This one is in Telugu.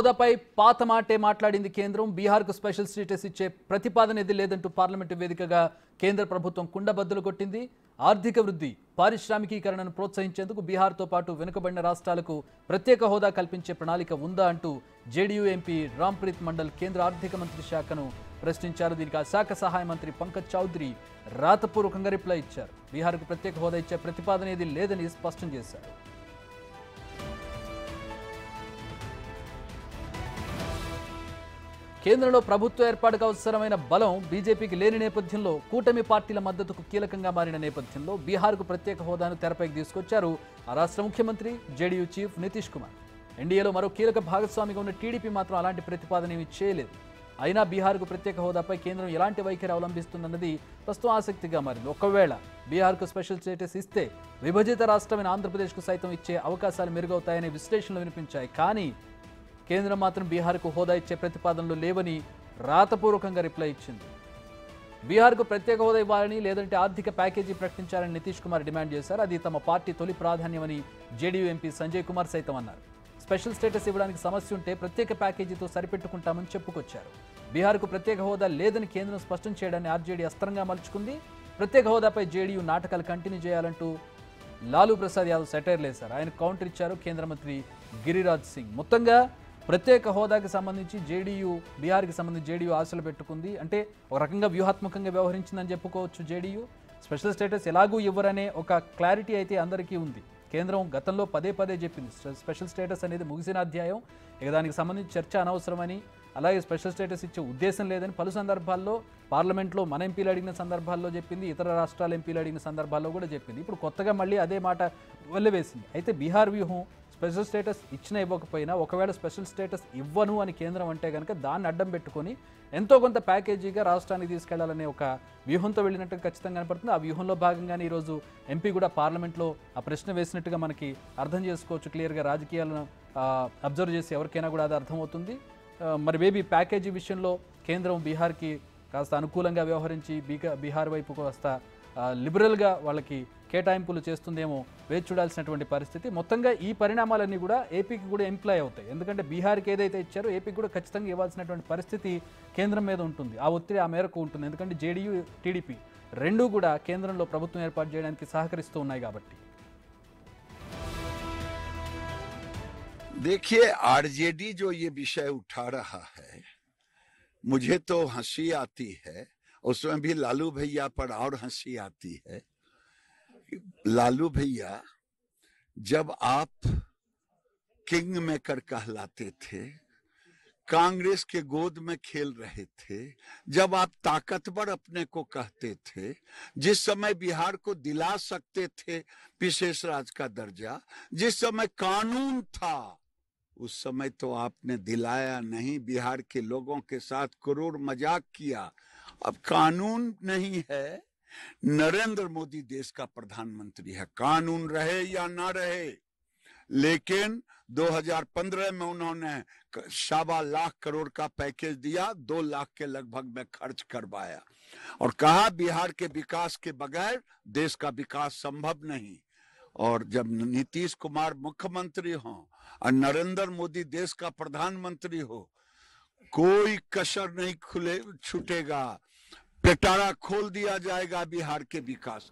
హోదాపై పాత మాటే మాట్లాడింది కేంద్రం. బీహార్కు స్పెషల్ స్టేటస్ ఇచ్చే ప్రతిపాదన ఏది లేదంటూ పార్లమెంటు వేదికగా కేంద్ర ప్రభుత్వం కుండబద్దలు కొట్టింది. ఆర్థిక వృద్ధి, పారిశ్రామికీకరణను ప్రోత్సహించేందుకు బీహార్తో పాటు వెనుకబడిన రాష్ట్రాలకు ప్రత్యేక హోదా కల్పించే ప్రణాళిక ఉందా అంటూ జేడీయూ ఎంపీ రాంప్రీత్ మండల్ కేంద్ర ఆర్థిక మంత్రి శాఖను ప్రశ్నించారు. దీనికి ఆ శాఖ సహాయ మంత్రి పంకజ్ చౌదరి రాతపూర్వకంగా రిప్లై ఇచ్చారు. బీహార్కు ప్రత్యేక హోదా ఇచ్చే ప్రతిపాదన ఏది లేదని స్పష్టం చేశారు. కేంద్రంలో ప్రభుత్వ ఏర్పాటుకు అవసరమైన బలం బీజేపీకి లేని నేపథ్యంలో, కూటమి పార్టీల మద్దతుకు కీలకంగా మారిన నేపథ్యంలో బీహార్కు ప్రత్యేక హోదాను తెరపైకి తీసుకొచ్చారు ఆ రాష్ట్ర ముఖ్యమంత్రి, జేడీయూ చీఫ్ నితీష్ కుమార్. ఎన్డీఏలో మరో కీలక భాగస్వామిగా ఉన్న టీడీపీ మాత్రం అలాంటి ప్రతిపాదన ఏమీ చేయలేదు. అయినా బీహార్కు ప్రత్యేక హోదాపై కేంద్రం ఎలాంటి వైఖరి అవలంబిస్తుందన్నది ప్రస్తుతం ఆసక్తిగా మారింది. ఒకవేళ బీహార్కు స్పెషల్ స్టేటస్ ఇస్తే విభజిత రాష్ట్రమైన ఆంధ్రప్రదేశ్కు సైతం ఇచ్చే అవకాశాలు మెరుగవుతాయనే విశ్లేషణలు వినిపించాయి. కానీ కేంద్రం మాత్రం బీహార్కు హోదా ఇచ్చే ప్రతిపాదనలు లేవని రాతపూర్వకంగా రిప్లై ఇచ్చింది. బీహార్కు ప్రత్యేక హోదా ఇవ్వాలని, లేదంటే ఆర్థిక ప్యాకేజీ ప్రకటించాలని నితీష్ కుమార్ డిమాండ్ చేశారు. అది తమ పార్టీ తొలి ప్రాధాన్యమని జేడీయూ ఎంపీ సంజయ్ కుమార్ సైతం అన్నారు. స్పెషల్ స్టేటస్ ఇవ్వడానికి సమస్య ఉంటే ప్రత్యేక ప్యాకేజీతో సరిపెట్టుకుంటామని చెప్పుకొచ్చారు. బీహార్కు ప్రత్యేక హోదా లేదని కేంద్రం స్పష్టం చేయడాన్ని ఆర్జేడీ అస్త్రంగా మలుచుకుంది. ప్రత్యేక హోదాపై జేడీయూ నాటకాలు కంటిన్యూ చేయాలంటూ లాలూ ప్రసాద్ యాదవ్ సెటైర్లు వేశారు. ఆయన కౌంటర్ ఇచ్చారు కేంద్ర మంత్రి గిరిరాజ్ సింగ్. మొత్తంగా ప్రత్యేక హోదాకి సంబంధించి బీహార్కి సంబంధించి జేడీయూ ఆశలు పెట్టుకుంది. అంటే ఒక రకంగా వ్యూహాత్మకంగా వ్యవహరించిందని చెప్పుకోవచ్చు. జేడీయూ స్పెషల్ స్టేటస్ ఎలాగూ ఇవ్వరనే ఒక క్లారిటీ అయితే అందరికీ ఉంది. కేంద్రం గతంలో పదే చెప్పింది స్పెషల్ స్టేటస్ అనేది ముగిసిన అధ్యాయం, ఇక దానికి సంబంధించి చర్చ అనవసరమని, అలాగే స్పెషల్ స్టేటస్ ఇచ్చే ఉద్దేశం లేదని పలు సందర్భాల్లో పార్లమెంట్లో మన ఎంపీలు అడిగిన సందర్భాల్లో చెప్పింది, ఇతర రాష్ట్రాల ఎంపీలు అడిగిన సందర్భాల్లో కూడా చెప్పింది. ఇప్పుడు కొత్తగా మళ్ళీ అదే మాట వల్లవేసింది. అయితే బీహార్ వ్యూహం స్పెషల్ స్టేటస్ ఇచ్చినా ఇవ్వకపోయినా, ఒకవేళ స్పెషల్ స్టేటస్ ఇవ్వను అని కేంద్రం అంటే కనుక దాన్ని అడ్డం పెట్టుకొని ఎంతో కొంత ప్యాకేజీగా రాష్ట్రానికి తీసుకెళ్లాలనే ఒక వ్యూహంతో వెళ్ళినట్టుగా ఖచ్చితంగా కనపడుతుంది. ఆ వ్యూహంలో భాగంగానే ఈరోజు ఎంపీ కూడా పార్లమెంట్లో ఆ ప్రశ్న వేసినట్టుగా మనకి అర్థం చేసుకోవచ్చు. క్లియర్గా రాజకీయాలను అబ్జర్వ్ చేసి ఎవరికైనా కూడా అది అర్థమవుతుంది. మరి మేబీ ప్యాకేజీ విషయంలో కేంద్రం బీహార్కి కాస్త అనుకూలంగా వ్యవహరించి బీహార్ వైపు కాస్త లిబరల్గా వాళ్ళకి కేటాయింపులు చేస్తుందేమో వేచి చూడాల్సినటువంటి పరిస్థితి. మొత్తంగా ఈ పరిణామాలన్నీ కూడా ఏపీకి కూడా ఎంప్లాయ్ అవుతాయి. ఎందుకంటే బీహార్కి ఏదైతే ఇచ్చారో ఏపీకి కూడా ఖచ్చితంగా ఇవ్వాల్సినటువంటి పరిస్థితి కేంద్రం మీద ఉంటుంది. ఆ ఒత్తిడి ఆ మేరకు ఉంటుంది. ఎందుకంటే జేడీయూ, టీడీపీ రెండూ కూడా కేంద్రంలో ప్రభుత్వం ఏర్పాటు చేయడానికి సహకరిస్తూ ఉన్నాయి కాబట్టి. देखिए, आरजेडी जो ये विषय उठा रहा है, मुझे तो हंसी आती है, उसमें भी लालू भैया पर और हंसी आती है। लालू भैया, जब आप किंग मेकर कहलाते थे, कांग्रेस के गोद में खेल रहे थे, जब आप ताकतवर अपने को कहते थे, जिस समय बिहार को दिला सकते थे विशेष राज का दर्जा, जिस समय कानून था उस समय तो आपने दिलाया नहीं। बिहार के लोगों के साथ क्रूर मजाक किया। अब कानून नहीं है, नरेंद्र मोदी देश का प्रधानमंत्री है, कानून रहे या ना रहे। लेकिन 2015 में उन्होंने 1.25 लाख करोड़ का पैकेज दिया, 2 लाख के लगभग में खर्च करवाया और कहा बिहार के विकास के बगैर देश का विकास संभव नहीं। और जब नीतीश कुमार मुख्यमंत्री हो और नरेंद्र मोदी देश का प्रधानमंत्री हो, कोई कसर नहीं छूटेगा, पिटारा खोल दिया जाएगा बिहार के विकास।